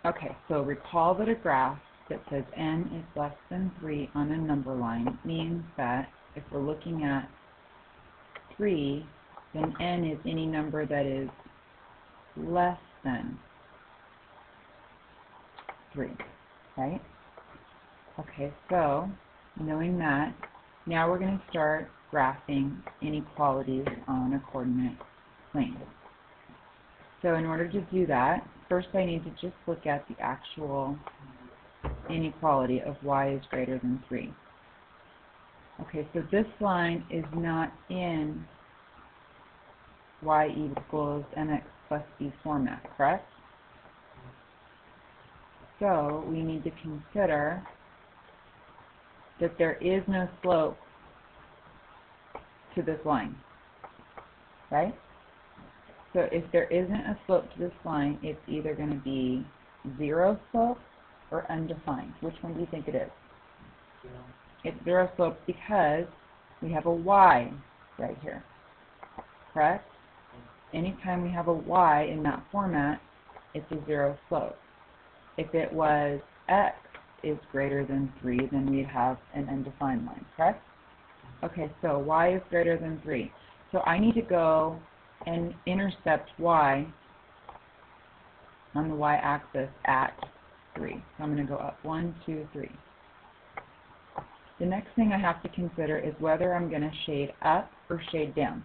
Okay, so recall that a graph that says n is less than 3 on a number line means that if we're looking at 3, then n is any number that is less than 3, right? Okay, so knowing that, now we're going to start graphing inequalities on a coordinate plane. So in order to do that, first I need to just look at the actual inequality of y is greater than 3. Okay, so this line is not in y equals mx plus b format, correct? So we need to consider that there is no slope to this line, right? So if there isn't a slope to this line, it's either going to be 0 slope or undefined. Which one do you think it is? It's 0 slope because we have a y right here, correct? Anytime we have a y in that format, it's a 0 slope. If it was x is greater than 3, then we'd have an undefined line, correct? Okay, so y is greater than 3. So I need to go and intercept y on the y-axis at 3. So I'm going to go up 1, 2, 3. The next thing I have to consider is whether I'm going to shade up or shade down.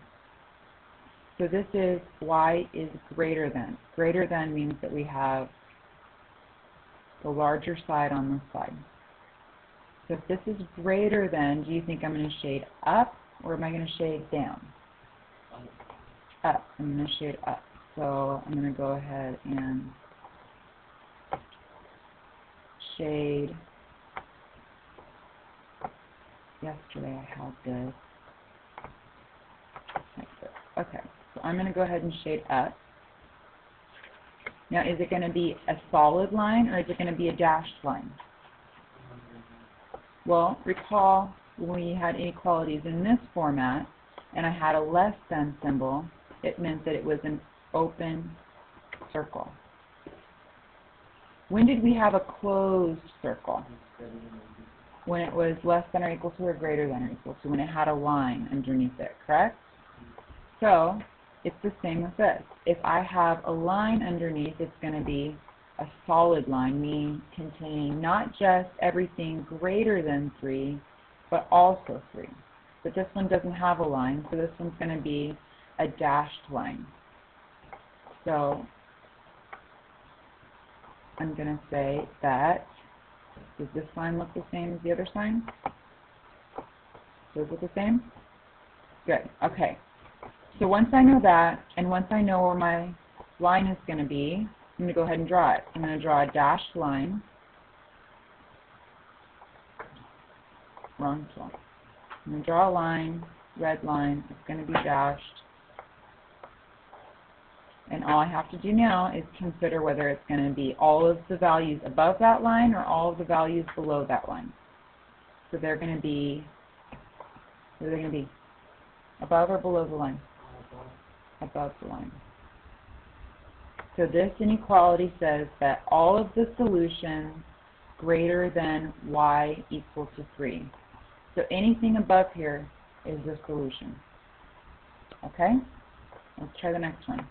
So this is y is greater than. Greater than means that we have the larger side on this side. So if this is greater than, do you think I'm going to shade up or am I going to shade down? Up. I'm going to shade up. So I'm going to go ahead and shade. Yesterday I had this like this. Okay, so I'm going to go ahead and shade up. Now, is it going to be a solid line or is it going to be a dashed line? Well, recall when we had inequalities in this format and I had a less than symbol, it meant that it was an open circle. When did we have a closed circle? When it was less than or equal to or greater than or equal to, when it had a line underneath it, correct? So it's the same with this. If I have a line underneath, it's going to be a solid line, meaning containing not just everything greater than 3, but also 3. But this one doesn't have a line, so this one's going to be a dashed line. So I'm going to say that, does this line look the same as the other sign? Does it look the same? Good. Okay. So once I know that, and once I know where my line is going to be, I'm going to go ahead and draw it. I'm going to draw a dashed line. Wrong tool. I'm going to draw a line, red line. It's going to be dashed. And all I have to do now is consider whether it's going to be all of the values above that line or all of the values below that line. So they're going to be, what are they going to be? Above or below the line? Above the line. So this inequality says that all of the solutions greater than y equal to 3. So anything above here is a solution. Okay? Let's try the next one.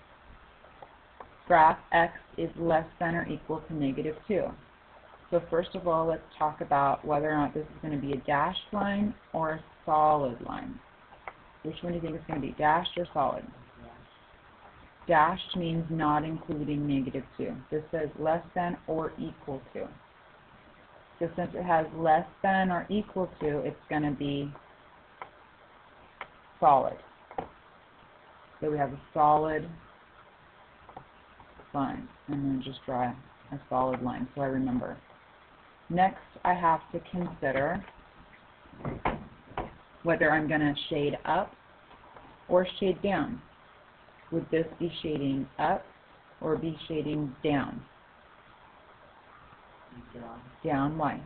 Graph x is less than or equal to -2. So first of all, let's talk about whether or not this is going to be a dashed line or a solid line. Which one do you think it's going to be, dashed or solid? Dashed means not including -2. This says less than or equal to. So since it has less than or equal to, it's going to be solid. So we have a solid line. I'm going to just draw a solid line so I remember. Next, I have to consider whether I'm going to shade up or shade down. Would this be shading up or be shading down? Down, why?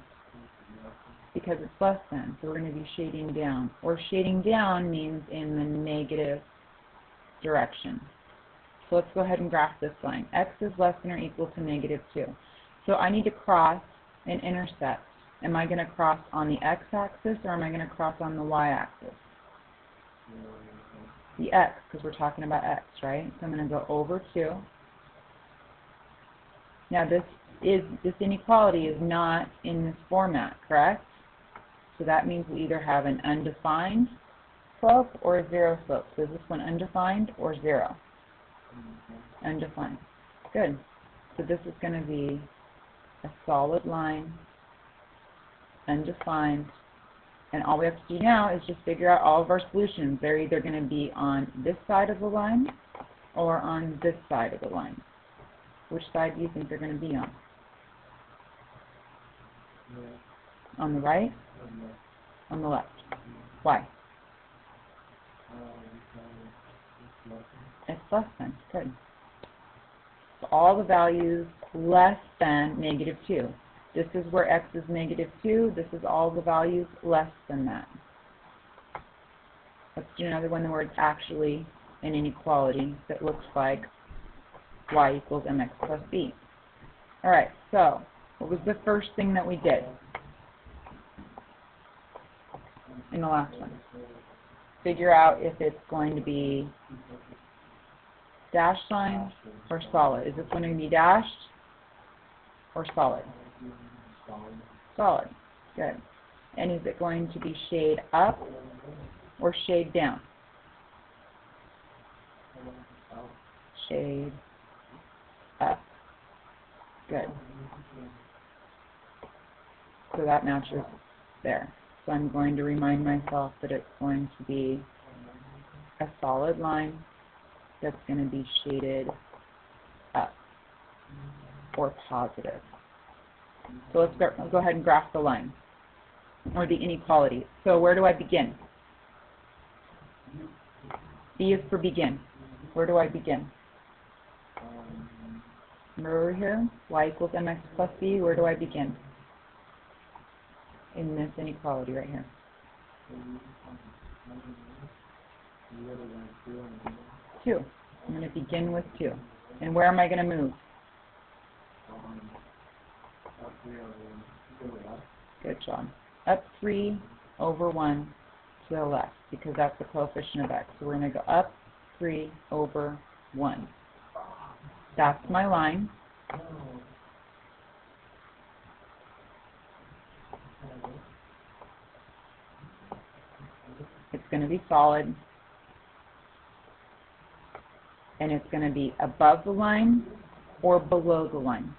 Because it's less than, so we're going to be shading down. Or shading down means in the negative direction. So let's go ahead and graph this line. X is less than or equal to -2. So I need to cross and intercept. Am I going to cross on the x-axis or am I going to cross on the y-axis? The x, because we're talking about x, right? So I'm going to go over 2. Now this inequality is not in this format, correct? So that means we either have an undefined slope or a 0 slope. So is this one undefined or 0? Undefined. Good. So this is going to be a solid line, undefined, and all we have to do now is just figure out all of our solutions. They're either going to be on this side of the line or on this side of the line. Which side do you think they're going to be on? On the right? On the left. Why? It's less than. Good. So all the values less than -2. This is where x is -2. This is all the values less than that. Let's do another one where it's actually an inequality that looks like y equals mx plus b. All right, so what was the first thing that we did in the last one? Figure out if it's going to be dashed line or solid. Is this going to be dashed or solid? Solid. Good. And is it going to be shade up or shade down? Shade up. Good. So that matches there. So I'm going to remind myself that it's going to be a solid line that's going to be shaded up or positive. So let's go ahead and graph the line or the inequality. So where do I begin? B is for begin. Where do I begin? Remember over here, y equals mx plus b. Where do I begin? In this inequality right here. 2. I'm going to begin with 2. And where am I going to move? Good job. Up 3 over 1 to the left, because that's the coefficient of x. So we're going to go up 3 over 1. That's my line. It's going to be solid. And it's going to be above the line or below the line.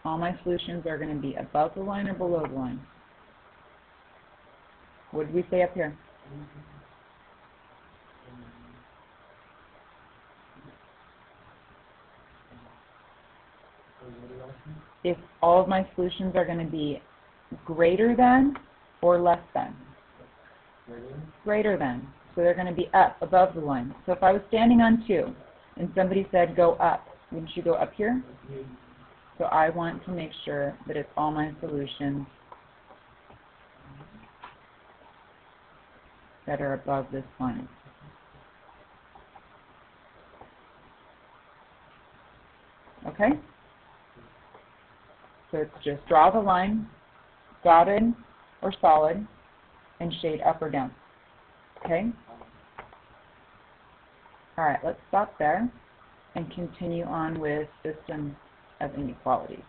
All my solutions are going to be above the line or below the line. What did we say up here? If all of my solutions are going to be greater than or less than? Greater than. So they're going to be up, above the line. So if I was standing on 2 and somebody said go up, wouldn't you go up here? So I want to make sure that it's all my solutions that are above this line. Okay? So it's just draw the line, dotted or solid, and shade up or down. Okay? Alright, let's stop there and continue on with systems of inequalities.